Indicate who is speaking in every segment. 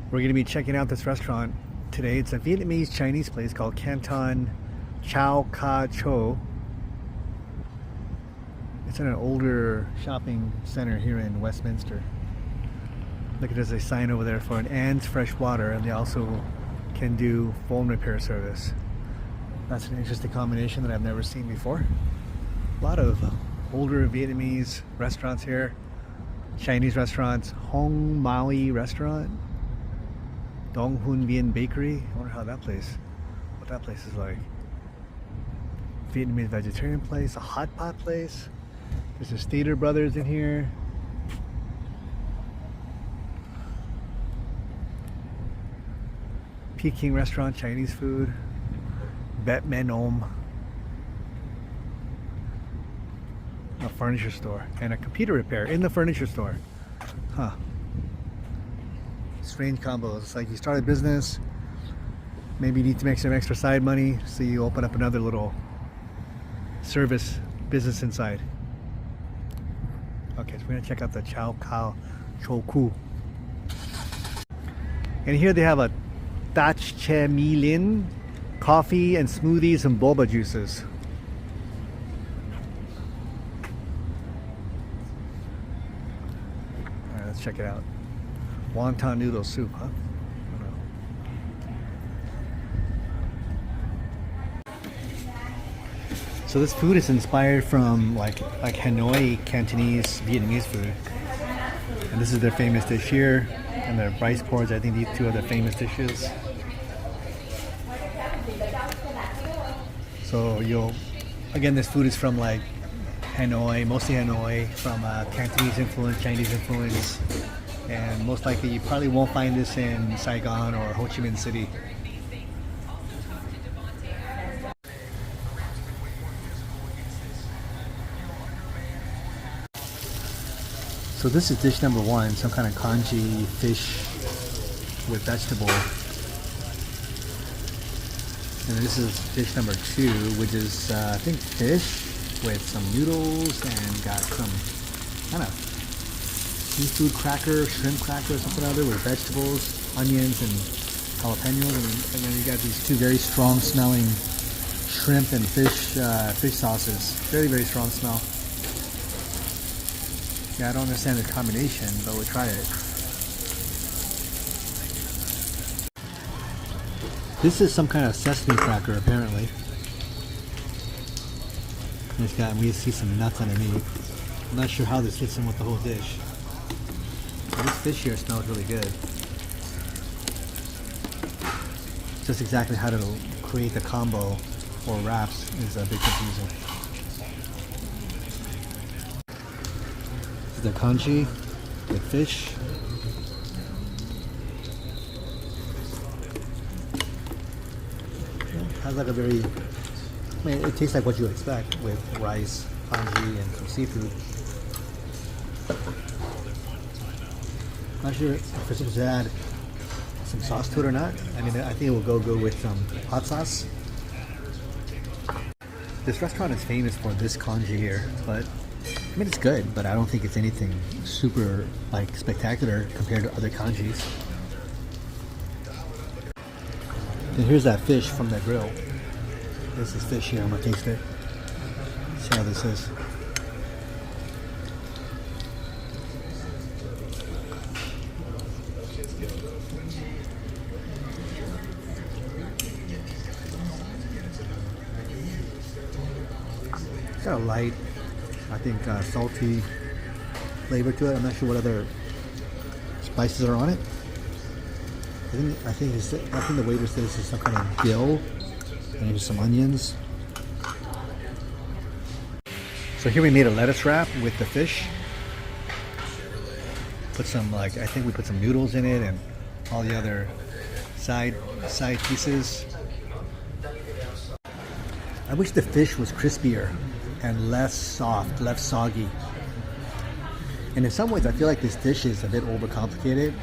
Speaker 1: We're going to be checking out this restaurant today. It's a Vietnamese Chinese place called Canton Chao Ka Cho. It's in an older shopping center here in Westminster. Look, there's a sign over there for an Ann's Fresh Water, and they also can do phone repair service. That's an interesting combination that I've never seen before. A lot of older Vietnamese restaurants here. Chinese restaurants. Hong Maui Restaurant. Dong Hun Vien Bakery. I wonder what that place is like. Vietnamese vegetarian place. A hot pot place. There's a Stater Brothers in here. Peking Restaurant, Chinese food. Bet Menom. A furniture store and a computer repair in the furniture store. Huh. Strange combos. It's like you start a business, maybe you need to make some extra side money, so you open up another little service business inside. Okay, so we're gonna check out the Chao Kao Cho Ku. And here they have a Tach Che Mi Lin coffee and smoothies and boba juices. Alright, let's check it out. Wonton noodle soup, huh? I don't know. So this food is inspired from like Hanoi Cantonese Vietnamese food. And this is their famous dish here. And their rice porridge, I think these two are their famous dishes. So again, this food is from like Hanoi, mostly Hanoi, from Cantonese influence, Chinese influence. And most likely you probably won't find this in Saigon or Ho Chi Minh City. So this is dish number one, some kind of congee fish with vegetable. And this is dish number two, which is I think fish with some noodles and got some kind of seafood cracker, shrimp cracker or something other with vegetables, onions and jalapenos, and then you got these two very strong smelling shrimp and fish sauces. Very, very strong smell. Yeah, I don't understand the combination, but we'll try it. This is some kind of sesame cracker, apparently. We see some nuts underneath. I'm not sure how this fits in with the whole dish. But this fish here smells really good. Just exactly how to create the combo or wraps is a bit confusing. This is the congee with fish. Has like a very, it tastes like what you would expect with rice, congee, and some seafood. Not sure if we're supposed to add some sauce to it or not. I mean, I think it will go good with some hot sauce. This restaurant is famous for this congee here, but I mean, it's good, but I don't think it's anything super like spectacular compared to other congees. And here's that fish from the grill. This is fish here. I'm gonna taste it. See how this is. It's got a light, I think, salty flavor to it. I'm not sure what other spices are on it. I think the waiter said this is some kind of dill and there's some onions. So here we made a lettuce wrap with the fish. Put some I think we put some noodles in it and all the other side pieces. I wish the fish was crispier and less soft, less soggy. And in some ways I feel like this dish is a bit overcomplicated.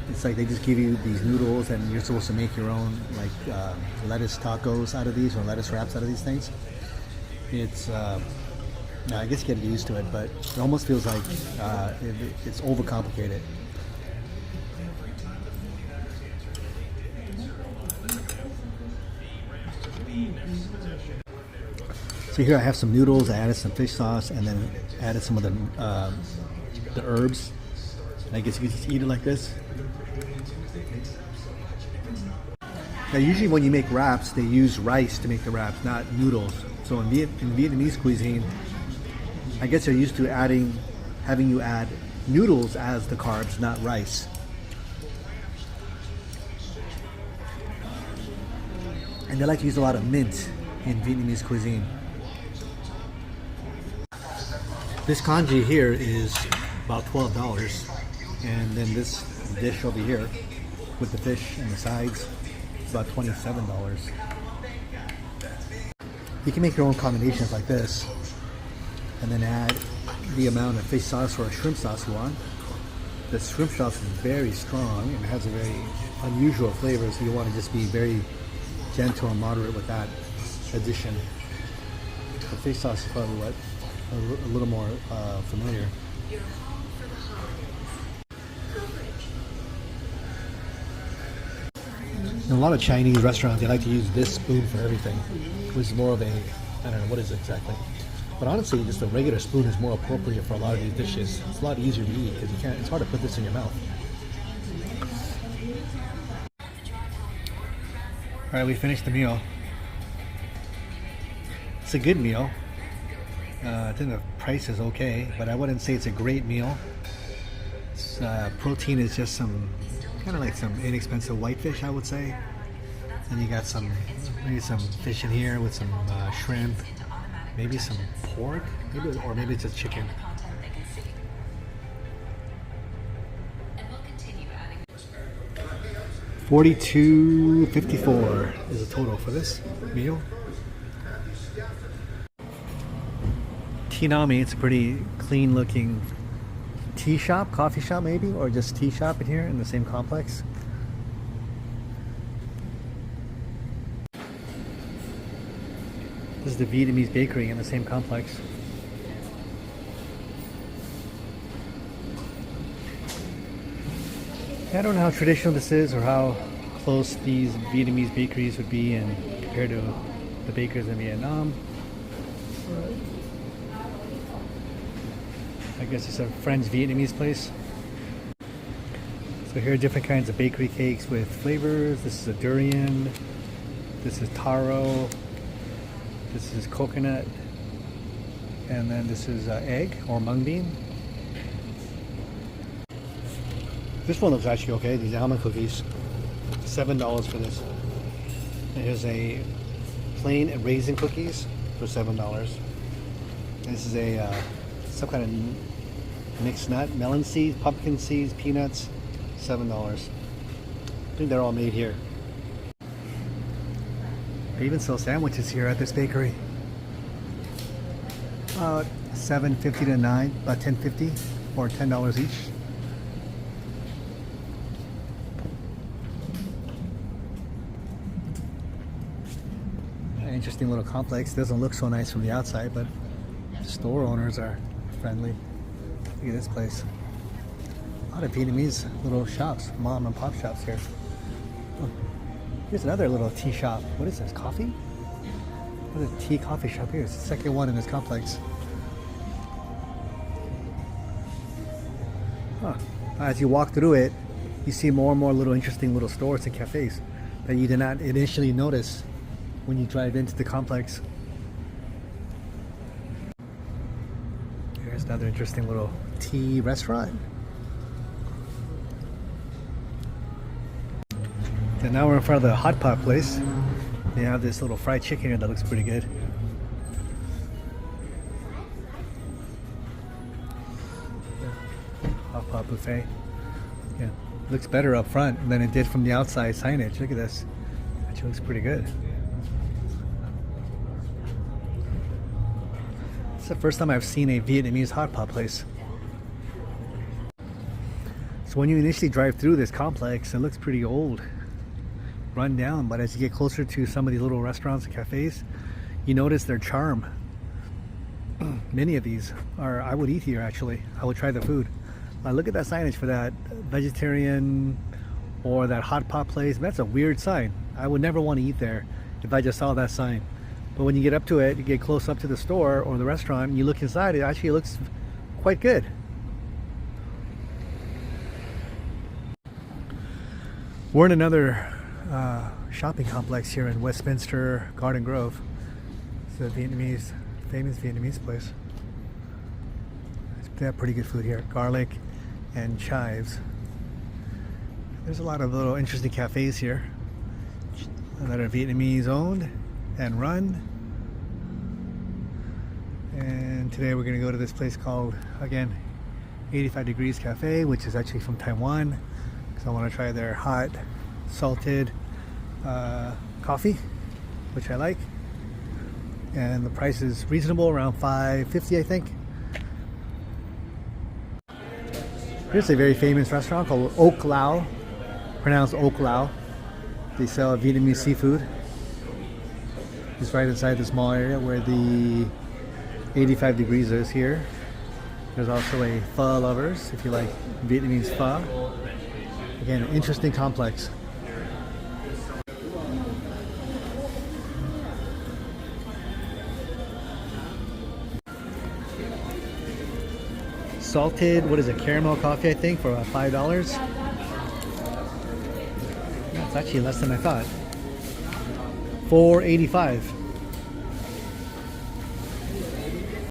Speaker 1: It's like they just give you these noodles and you're supposed to make your own lettuce tacos out of these or lettuce wraps out of these things. It's I guess you get used to it, but it almost feels like it's overcomplicated. So here I have some noodles. I added some fish sauce and then added some of the herbs. And I guess you can just eat it like this. Now usually when you make wraps, they use rice to make the wraps, not noodles. So in Vietnamese cuisine, I guess they're used to having you add noodles as the carbs, not rice. And they like to use a lot of mint in Vietnamese cuisine. This congee here is about $12, and then this dish over here with the fish and the sides is about $27. You can make your own combinations like this, and then add the amount of fish sauce or shrimp sauce you want. The shrimp sauce is very strong and has a very unusual flavor, so you want to just be very gentle and moderate with that addition. The fish sauce is probably what a little more familiar. In a lot of Chinese restaurants, they like to use this spoon for everything, which is more of a, I don't know what is it exactly. But honestly, just a regular spoon is more appropriate for a lot of these dishes. It's a lot easier to eat because it's hard to put this in your mouth. All right, we finished the meal. It's a good meal. I think the price is okay, but I wouldn't say it's a great meal. Protein is just kind of like some inexpensive whitefish, I would say. And you got maybe some fish in here with some shrimp, maybe some pork, or maybe it's just chicken. $42.54 is the total for this meal. Tinami, it's a pretty clean looking tea shop, coffee shop maybe, or just tea shop in here in the same complex. This is the Vietnamese bakery in the same complex. I don't know how traditional this is or how close these Vietnamese bakeries would be compared to the bakers in Vietnam. I guess it's a French Vietnamese place. So here are different kinds of bakery cakes with flavors. This is a durian. This is taro. This is coconut. And then this is egg or mung bean. This one looks actually okay. These almond cookies. $7 for this. And here's a plain raisin cookies for $7. This is a some kind of mixed nut, melon seeds, pumpkin seeds, peanuts, $7. I think they're all made here. They even sell sandwiches here at this bakery. About $7.50 to $9, about $10.50 or $10 each. An interesting little complex. Doesn't look so nice from the outside, but the store owners are friendly. Look at this place. A lot of Vietnamese little shops, mom and pop shops here. Oh, here's another little tea shop. What is this? Coffee? There's a tea coffee shop here. It's the second one in this complex. Huh. As you walk through it, you see more and more little interesting little stores and cafes that you did not initially notice when you drive into the complex. Here's another interesting little tea restaurant. And now we're in front of the hot pot place. They have this little fried chicken here that looks pretty good. Hot pot buffet. Yeah, looks better up front than it did from the outside signage. Look at this. Actually looks pretty good. It's the first time I've seen a Vietnamese hot pot place. So when you initially drive through this complex, it looks pretty old, run down, but as you get closer to some of these little restaurants and cafes, you notice their charm. Many of these I would eat here actually. I would try the food. Look at that signage for that vegetarian or that hot pot place. That's a weird sign. I would never want to eat there if I just saw that sign. But when you get up to it, you get close up to the store or the restaurant, and you look inside, it actually looks quite good. We're in another shopping complex here in Westminster Garden Grove. It's a Vietnamese, famous Vietnamese place. They have pretty good food here. Garlic and chives. There's a lot of little interesting cafes here that are Vietnamese owned and run. And today we're going to go to this place called, again, 85 Degrees Cafe, which is actually from Taiwan, because I want to try their hot salted coffee, which I like. And the price is reasonable, around $5.50 I think. Here's a very famous restaurant called Oak Lao, pronounced Oak Lao. They sell Vietnamese seafood. It's right inside the small area where the 85 degrees is here. There's also a pho lovers if you like Vietnamese pho. Again, an interesting complex. Salted, what is it, caramel coffee I think for $5. Yeah, it's actually less than I thought. $4.85.